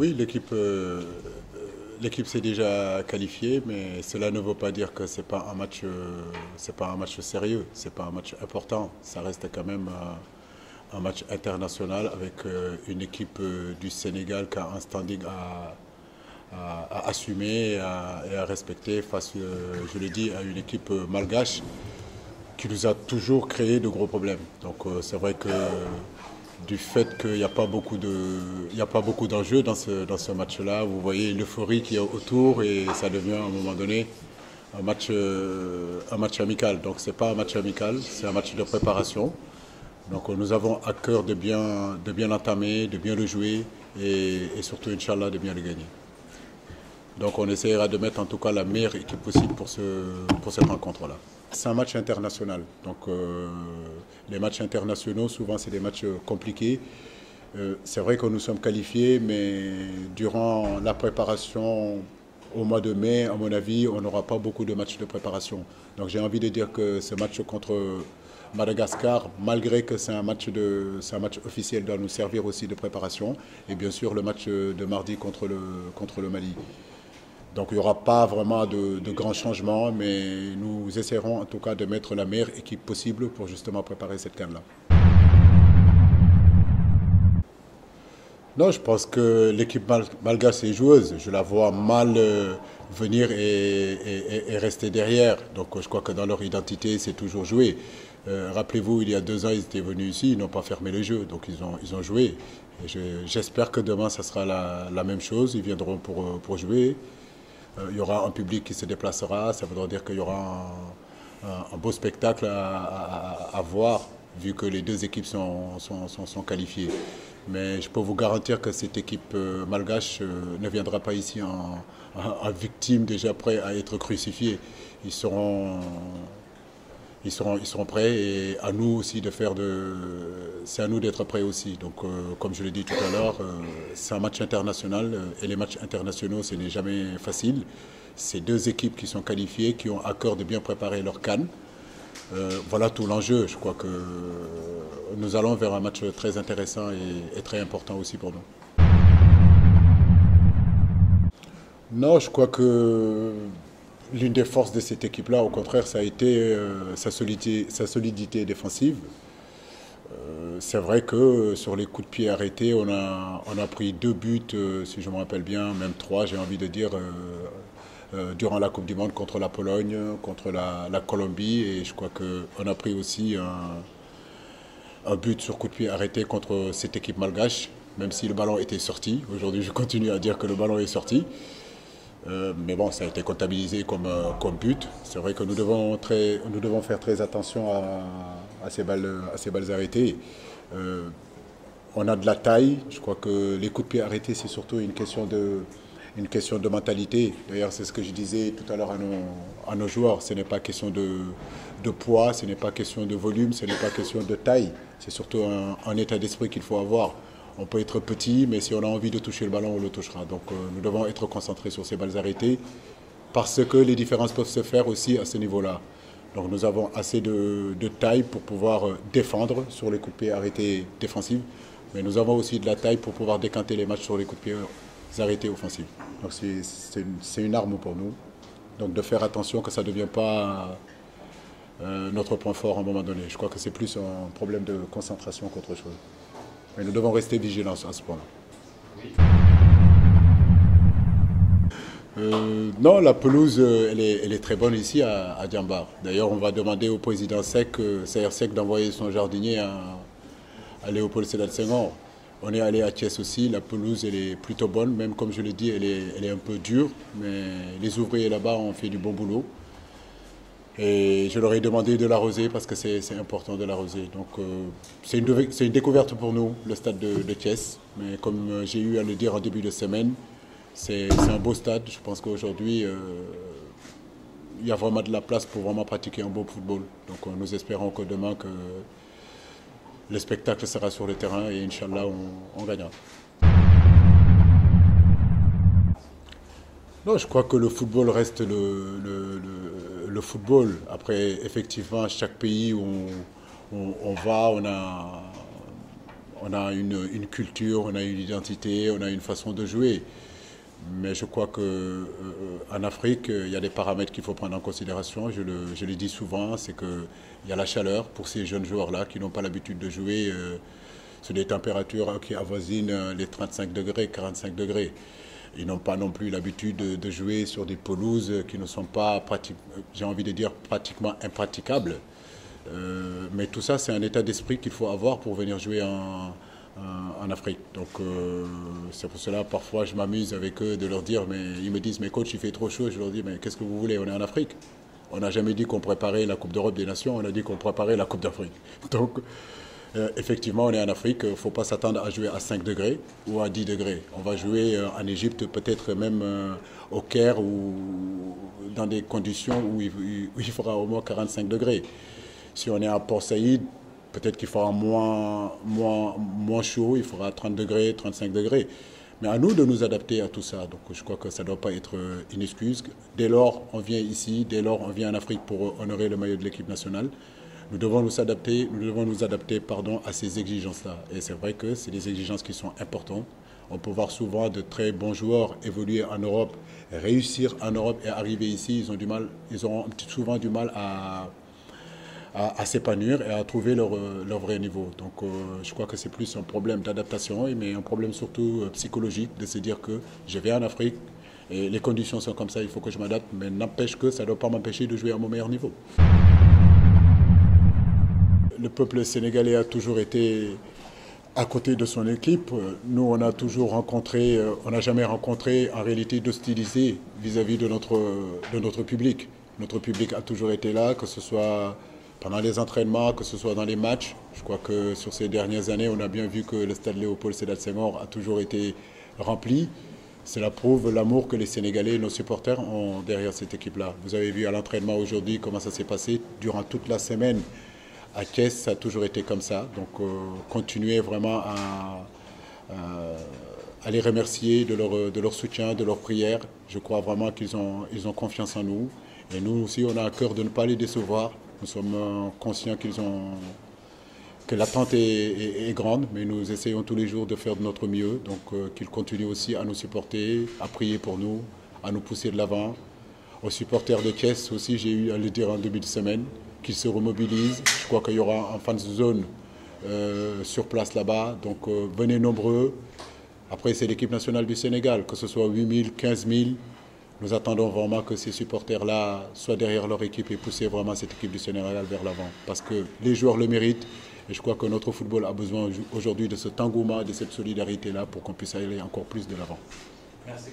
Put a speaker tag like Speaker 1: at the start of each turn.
Speaker 1: Oui, l'équipe s'est déjà qualifiée, mais cela ne veut pas dire que c'est pas un match sérieux, c'est pas un match important. Ça reste quand même un match international avec une équipe du Sénégal qui a un standing à assumer et à respecter face, je l'ai dit, à une équipe malgache qui nous a toujours créé de gros problèmes. Donc c'est vrai que du fait qu'il n'y a pas beaucoup il n'y a pas beaucoup d'enjeux dans ce match-là, vous voyez l'euphorie qu'il y a autour et ça devient à un moment donné un match amical. Donc c'est pas un match amical, c'est un match de préparation. Donc nous avons à cœur de bien l'entamer, de bien le jouer et surtout, Inch'Allah, de bien le gagner. Donc on essaiera de mettre en tout cas la meilleure équipe possible pour cette rencontre-là. C'est un match international. Donc les matchs internationaux, souvent c'est des matchs compliqués. C'est vrai que nous sommes qualifiés, mais durant la préparation au mois de mai, à mon avis, on n'aura pas beaucoup de matchs de préparation. Donc j'ai envie de dire que ce match contre Madagascar, malgré que c'est un match officiel, doit nous servir aussi de préparation. Et bien sûr le match de mardi contre le Mali. Donc il n'y aura pas vraiment de grands changements, mais nous essaierons en tout cas de mettre la meilleure équipe possible pour justement préparer cette CAN-là. Non, je pense que l'équipe malgache est joueuse. Je la vois mal venir et rester derrière. Donc je crois que dans leur identité, c'est toujours jouer. Rappelez-vous, il y a 2 ans, ils étaient venus ici, ils n'ont pas fermé le jeu, donc ils ont joué. J'espère que demain, ça sera la même chose. Ils viendront pour jouer. Il y aura un public qui se déplacera, ça voudra dire qu'il y aura un beau spectacle à voir, vu que les 2 équipes sont qualifiées. Mais je peux vous garantir que cette équipe malgache ne viendra pas ici en victime déjà prêt à être crucifiés. Ils seront prêts et à nous aussi c'est à nous d'être prêts aussi. Donc comme je l'ai dit tout à l'heure, c'est un match international et les matchs internationaux ce n'est jamais facile. C'est 2 équipes qui sont qualifiées, qui ont à cœur de bien préparer leur CAN. Voilà tout l'enjeu. Je crois que nous allons vers un match très intéressant et très important aussi pour nous. Non, je crois que l'une des forces de cette équipe-là, au contraire, ça a été sa solidité défensive. C'est vrai que sur les coups de pied arrêtés, on a pris 2 buts, si je me rappelle bien, même 3, j'ai envie de dire, durant la Coupe du Monde contre la Pologne, contre la Colombie. Et je crois qu'on a pris aussi un but sur coup de pied arrêté contre cette équipe malgache, même si le ballon était sorti. Aujourd'hui, je continue à dire que le ballon est sorti. Mais bon, ça a été comptabilisé comme but. C'est vrai que nous devons faire très attention à ces balles arrêtées. On a de la taille. Je crois que les coups de pied arrêtés, c'est surtout une question de mentalité. D'ailleurs, c'est ce que je disais tout à l'heure à nos joueurs. Ce n'est pas question de poids, ce n'est pas question de volume, ce n'est pas question de taille. C'est surtout un état d'esprit qu'il faut avoir. On peut être petit, mais si on a envie de toucher le ballon, on le touchera. Donc nous devons être concentrés sur ces balles arrêtées parce que les différences peuvent se faire aussi à ce niveau-là. Donc nous avons assez de taille pour pouvoir défendre sur les coups de pied arrêtés défensifs, mais nous avons aussi de la taille pour pouvoir décanter les matchs sur les coups de pied arrêtés offensifs. Donc c'est une arme pour nous. Donc de faire attention que ça ne devienne pas notre point fort à un moment donné. Je crois que c'est plus un problème de concentration qu'autre chose. Mais nous devons rester vigilants à ce point-là. Non, la pelouse, elle est très bonne ici à Diambar. D'ailleurs, on va demander au président Saër Seck, d'envoyer son jardinier à Léopold Sédar Senghor. On est allé à Thiès aussi, la pelouse, elle est plutôt bonne, même comme je l'ai dit, elle est un peu dure, mais les ouvriers là-bas ont fait du bon boulot. Et je leur ai demandé de l'arroser parce que c'est important de l'arroser. Donc c'est une découverte pour nous, le stade de Thiès. Mais comme j'ai eu à le dire en début de semaine, c'est un beau stade. Je pense qu'aujourd'hui, il y a vraiment de la place pour vraiment pratiquer un beau football. Donc nous espérons que demain, que le spectacle sera sur le terrain et Inch'Allah, on gagnera. Non, je crois que le football reste le football. Après, effectivement, chaque pays où on va, on a une culture, on a une identité, on a une façon de jouer. Mais je crois qu'en Afrique, il y a des paramètres qu'il faut prendre en considération. Je le dis souvent, c'est qu'il y a la chaleur pour ces jeunes joueurs-là qui n'ont pas l'habitude de jouer sur des températures qui avoisinent les 35 degrés, 45 degrés. Ils n'ont pas non plus l'habitude de jouer sur des pelouses qui ne sont pas, j'ai envie de dire, pratiquement impraticables. Mais tout ça, c'est un état d'esprit qu'il faut avoir pour venir jouer en Afrique. Donc c'est pour cela parfois je m'amuse avec eux de leur dire, mais ils me disent mais coach il fait trop chaud, je leur dis mais qu'est-ce que vous voulez, on est en Afrique. On n'a jamais dit qu'on préparait la Coupe d'Europe des Nations, on a dit qu'on préparait la Coupe d'Afrique. Donc effectivement on est en Afrique, il ne faut pas s'attendre à jouer à 5 degrés ou à 10 degrés. On va jouer en Égypte, peut-être même au Caire ou dans des conditions où il fera au moins 45 degrés. Si on est à Port Saïd, peut-être qu'il fera moins chaud, il fera 30 degrés, 35 degrés. Mais à nous de nous adapter à tout ça. Donc je crois que ça ne doit pas être une excuse. Dès lors, on vient ici, dès lors, on vient en Afrique pour honorer le maillot de l'équipe nationale. Nous devons nous adapter, à ces exigences-là. Et c'est vrai que c'est des exigences qui sont importantes. On peut voir souvent de très bons joueurs évoluer en Europe, réussir en Europe et arriver ici. Ils auront souvent du mal à s'épanouir et à trouver leur vrai niveau. Donc je crois que c'est plus un problème d'adaptation, mais un problème surtout psychologique, de se dire que je vais en Afrique et les conditions sont comme ça, il faut que je m'adapte, mais n'empêche que ça ne doit pas m'empêcher de jouer à mon meilleur niveau. Le peuple sénégalais a toujours été à côté de son équipe. Nous, on a toujours rencontré, on n'a jamais rencontré en réalité d'hostilité vis-à-vis de notre public. Notre public a toujours été là, que ce soit pendant les entraînements, que ce soit dans les matchs. Je crois que sur ces dernières années, on a bien vu que le stade Léopold Sédar Senghor a toujours été rempli. Cela prouve l'amour que les Sénégalais, nos supporters, ont derrière cette équipe-là. Vous avez vu à l'entraînement aujourd'hui comment ça s'est passé durant toute la semaine. À Thiès, ça a toujours été comme ça. Donc, continuer vraiment à les remercier de leur soutien, de leur prière. Je crois vraiment qu'ils ont confiance en nous. Et nous aussi, on a à cœur de ne pas les décevoir. Nous sommes conscients que l'attente est grande, mais nous essayons tous les jours de faire de notre mieux. Donc qu'ils continuent aussi à nous supporter, à prier pour nous, à nous pousser de l'avant. Aux supporters de Thiès aussi, j'ai eu à le dire en début de semaine, qu'ils se remobilisent. Je crois qu'il y aura un fan zone sur place là-bas. Donc venez nombreux. Après, c'est l'équipe nationale du Sénégal, que ce soit 8 000, 15 000. Nous attendons vraiment que ces supporters-là soient derrière leur équipe et pousser vraiment cette équipe du Sénégal vers l'avant. Parce que les joueurs le méritent et je crois que notre football a besoin aujourd'hui de cet engouement, de cette solidarité-là pour qu'on puisse aller encore plus de l'avant. Merci.